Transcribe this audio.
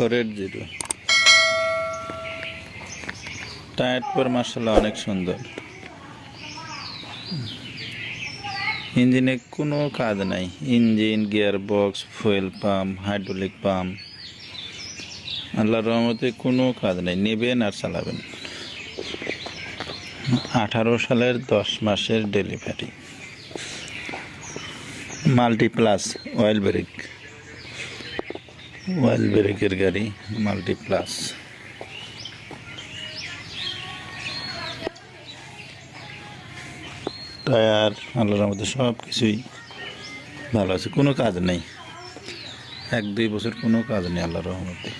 480 tyre পর মাশাআল্লাহ অনেক সুন্দর। ইঞ্জিনে কোনো কাজ নাই, engine, gear box, fuel pump, hydraulic pump, আল্লাহর রহমতে কোনো কাজ নাই। নেবেন আর চালাবেন। 18 সালের 10 মাসের ডেলিভারি। মাল্টিপ্লাস অয়েল ব্রেকের গাড়ি, মাল্টিপ্লাস। টায়ার আল্লাহর রহমতে সব কিছুই ভালো আছে, কোনো কাজ নেই। 1-2 বছর কোনো কাজ নেই আল্লাহর রহমতে।